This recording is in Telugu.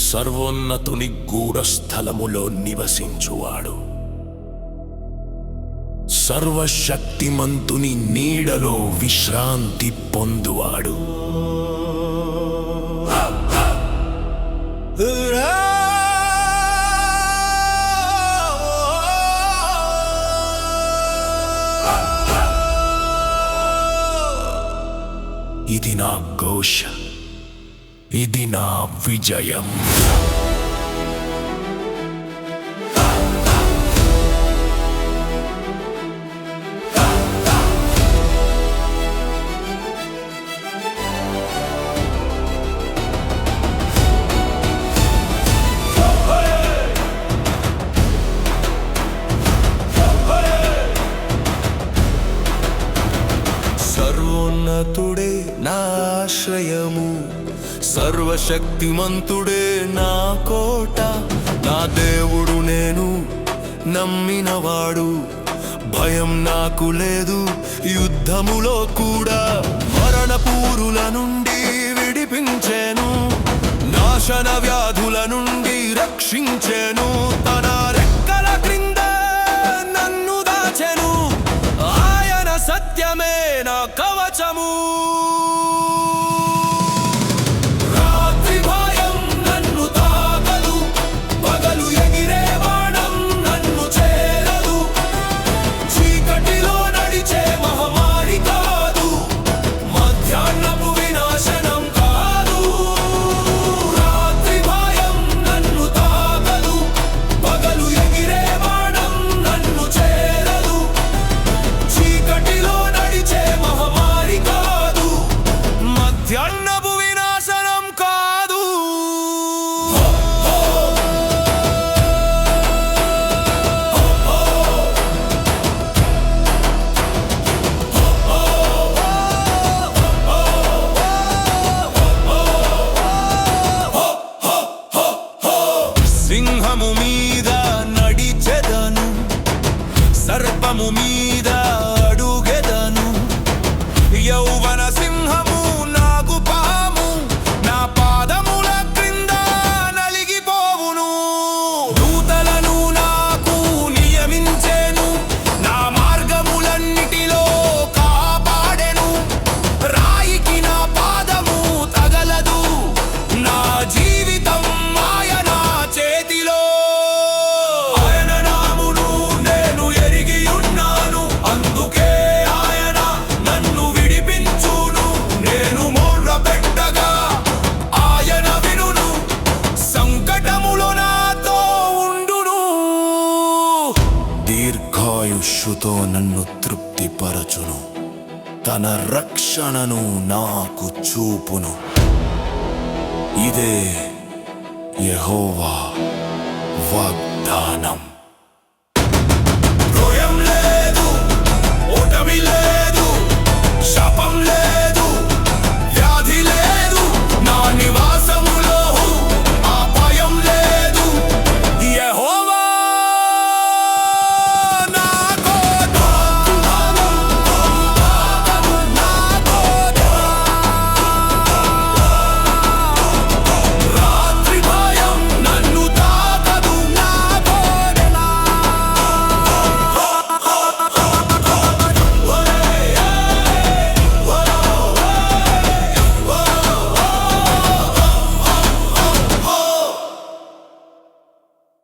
సర్వోన్నతుని గూఢస్థలములో నివసించువాడు, సర్వశక్తిమంతుని నీడలో విశ్రాంతి పొందువాడు. ఇది నా ఘోష, ఇది నా విజయం. సర్వోన్నతుడే నా ఆశ్రయము, సర్వశక్తిమంతుడే నా కోట. నా దేవుడు నేను నమ్మినవాడు, భయం నాకు లేదు యుద్ధములో కూడా. మరణపూరుల నుండి విడిపించేను, నాశన వ్యాధుల నుండి రక్షించేను. తన రెక్కల క్రింద నన్ను దాచెను, ఆయన సత్యమే నా కవచము. రాత్రి భయం నన్ను తాకదు, పగలు ఎగిరే బాణం నన్ను చేరదు. చీకటిలో నడిచే మహమ్మారి కాదు, మధ్యాహ్నపు వినాశనం కాదు. రాత్రి భయం నన్ను తాకదు, పగలు ఎగిరే బాణం నన్ను చేరదు. చీకటిలో నడిచే మహమ్మారి కాదు, మధ్యాహ్నపు వినాశనం కాదు. సింహము మీద నడిచెదను, సర్పము మీద అడుగెదను. యౌవన సింహము నాగు పాము, నా పాదముల క్రింద నలిగిపోవును. దూతలను నాకు నియమించెను, నా మార్గములన్నిటిలో కాపాడెను. రాయికి నా పాదము తగలదు, నా జీవితం ఆయన చేతిలో. ఆయన నామును నేను ఎరిగి ఉన్నాను, అందుకే ఆయన నన్ను విడిపించును. నేను మొర్ర పెట్టగా ఆయన వినును, సంకటములో నాతో ఉండును. దీర్ఘాయుష్యుతో నన్ను తృప్తిపరచును, తన రక్షణను నాకు చూపును. ఇదే యెహోవా వాగ్దానం.